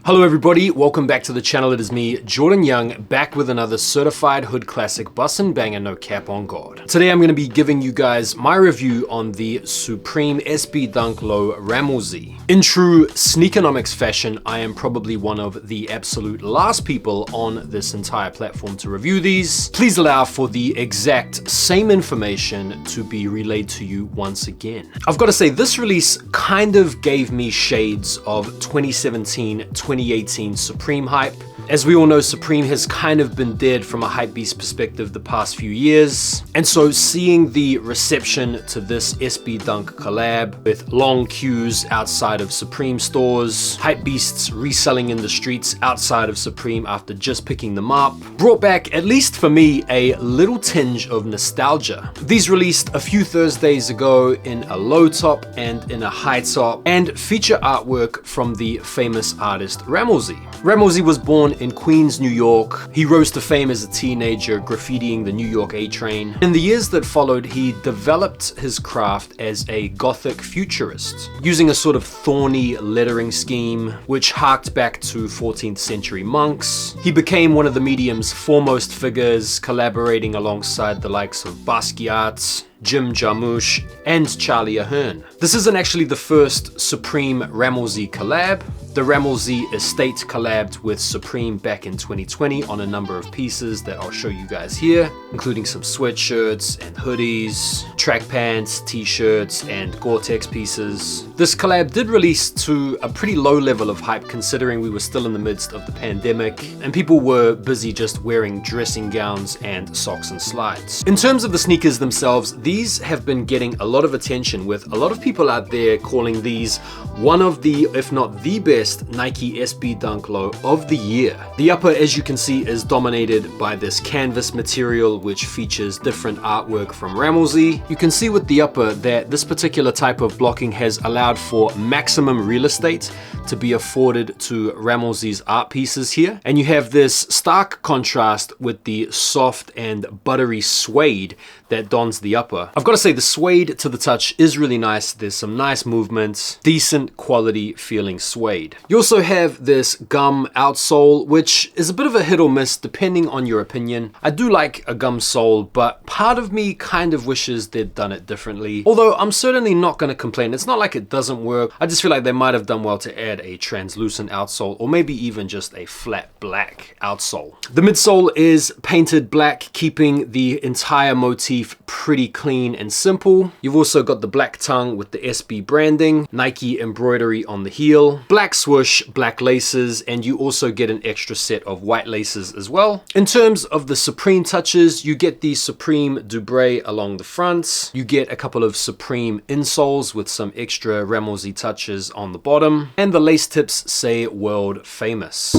Hello everybody, welcome back to the channel. It is me, Jordan Young, back with another certified hood classic bus and banger, no cap on God. Today I'm going to be giving you guys my review on the Supreme SB Dunk Low Ramallzee. In true sneakernomics fashion, I am probably one of the absolute last people on this entire platform to review these. Please allow for the exact same information to be relayed to you once again. I've got to say, this release kind of gave me shades of 2017-2018 Supreme hype. As we all know, Supreme has kind of been dead from a hypebeast perspective the past few years. And so seeing the reception to this SB Dunk collab with long queues outside of Supreme stores, hypebeasts reselling in the streets outside of Supreme after just picking them up, brought back, at least for me, a little tinge of nostalgia. These released a few Thursdays ago in a low top and in a high top, and feature artwork from the famous artist Ramallzee. Ramallzee was born in Queens, New York. He rose to fame as a teenager, graffitiing the New York A train. In the years that followed, he developed his craft as a gothic futurist, using a sort of thorny lettering scheme, which harked back to 14th century monks. He became one of the medium's foremost figures, collaborating alongside the likes of Basquiat, Jim Jarmusch, and Charlie Ahern. This isn't actually the first Supreme Ramallzee collab. The Ramallzee estate collabed with Supreme back in 2020 on a number of pieces that I'll show you guys here, including some sweatshirts and hoodies, track pants, t-shirts, and Gore-Tex pieces. This collab did release to a pretty low level of hype considering we were still in the midst of the pandemic and people were busy just wearing dressing gowns and socks and slides. In terms of the sneakers themselves, these have been getting a lot of attention, with a lot of people out there calling these one of the, if not the best, Nike SB Dunk Low of the year. The upper, as you can see, is dominated by this canvas material which features different artwork from Ramallzee. You can see with the upper that this particular type of blocking has allowed for maximum real estate to be afforded to Ramallzee's art pieces here. And you have this stark contrast with the soft and buttery suede that dons the upper. I've got to say, the suede to the touch is really nice. There's some nice movement, decent quality feeling suede. You also have this gum outsole, which is a bit of a hit or miss depending on your opinion. I do like a gum sole, but part of me kind of wishes they'd done it differently. Although I'm certainly not going to complain. It's not like it doesn't work. I just feel like they might have done well to add a translucent outsole, or maybe even just a flat black outsole. The midsole is painted black, keeping the entire motif pretty clean and simple. You've also got the black tongue with the SB branding, Nike embroidery on the heel, black swoosh, black laces, and you also get an extra set of white laces as well. In terms of the Supreme touches, you get the Supreme Dubre along the front. You get a couple of Supreme insoles with some extra Ramallzee touches on the bottom, and the lace tips say world famous.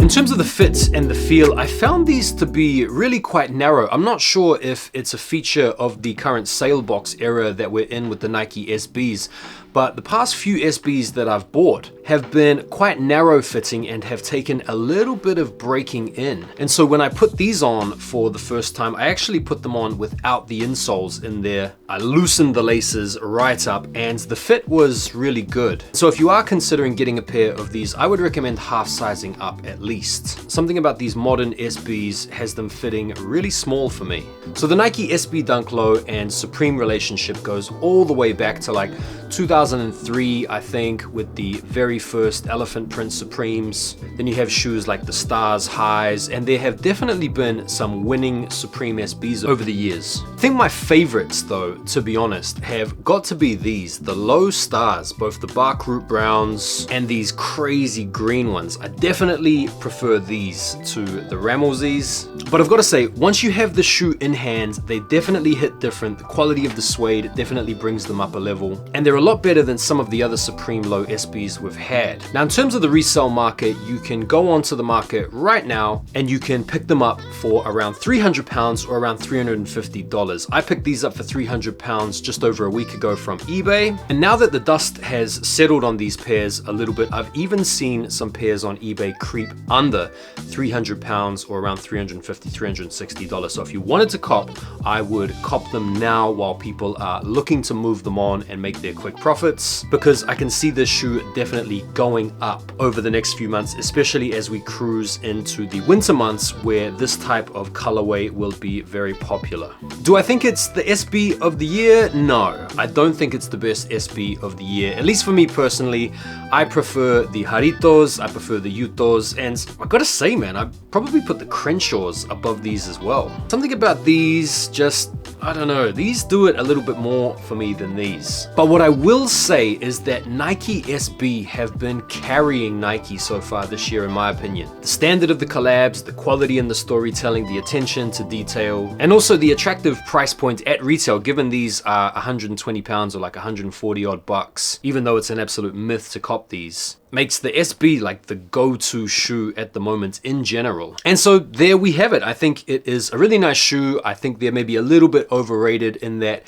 In terms of the fit and the feel, I found these to be really quite narrow. I'm not sure if it's a feature of the current sale box era that we're in with the Nike SBs, but the past few SBs that I've bought have been quite narrow fitting and have taken a little bit of breaking in. And so when I put these on for the first time, I actually put them on without the insoles in there. I loosened the laces right up and the fit was really good. So if you are considering getting a pair of these, I would recommend half sizing up at least. Something about these modern SBs has them fitting really small for me. So the Nike SB Dunk Low and Supreme relationship goes all the way back to like 2003, I think, with the very first elephant print Supremes. Then you have shoes like the Stars Highs, and there have definitely been some winning Supreme SBs over the years. I think my favorites, though, to be honest, have got to be these, the Low Stars, both the Bark Root Browns and these crazy green ones. I definitely prefer these to the Ramallzees. But I've got to say, once you have the shoe in hand, they definitely hit different. The quality of the suede definitely brings them up a level, and they're a a lot better than some of the other Supreme low SBs we've had. Now in terms of the resale market, you can go onto the market right now and you can pick them up for around £300 or around $350. I picked these up for £300 just over a week ago from eBay. And now that the dust has settled on these pairs a little bit, I've even seen some pairs on eBay creep under £300 or around $350, $360. So if you wanted to cop, I would cop them now while people are looking to move them on and make their quick profits, because I can see this shoe definitely going up over the next few months, especially as we cruise into the winter months where this type of colorway will be very popular. Do I think it's the SB of the year? No, I don't think it's the best SB of the year. At least for me personally, I prefer the Haritos, I prefer the Yutos, and I gotta say, man, I probably put the Crenshaws above these as well. Something about these just, I don't know, these do it a little bit more for me than these. But what I will say is that Nike SB have been carrying Nike so far this year, in my opinion. The standard of the collabs, the quality in the storytelling, the attention to detail, and also the attractive price point at retail, given these are £120 or like 140 odd bucks, even though it's an absolute myth to cop these, makes the SB like the go-to shoe at the moment in general. And so there we have it. I think it is a really nice shoe. I think they're maybe a little bit overrated in that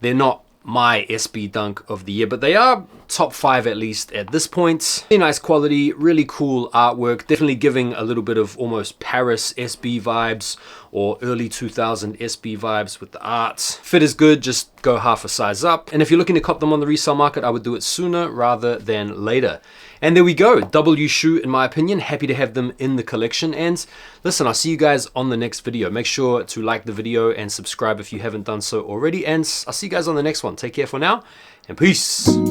they're not my SB Dunk of the year, but they are top 5 at least at this point. Really nice quality, really cool artwork, definitely giving a little bit of almost Paris SB vibes or early 2000 SB vibes with the art. Fit is good, just go half a size up. And if you're looking to cop them on the resale market, I would do it sooner rather than later. And there we go, W shoe in my opinion. Happy to have them in the collection. And listen, I'll see you guys on the next video. Make sure to like the video and subscribe if you haven't done so already. And I'll see you guys on the next one. Take care for now and peace.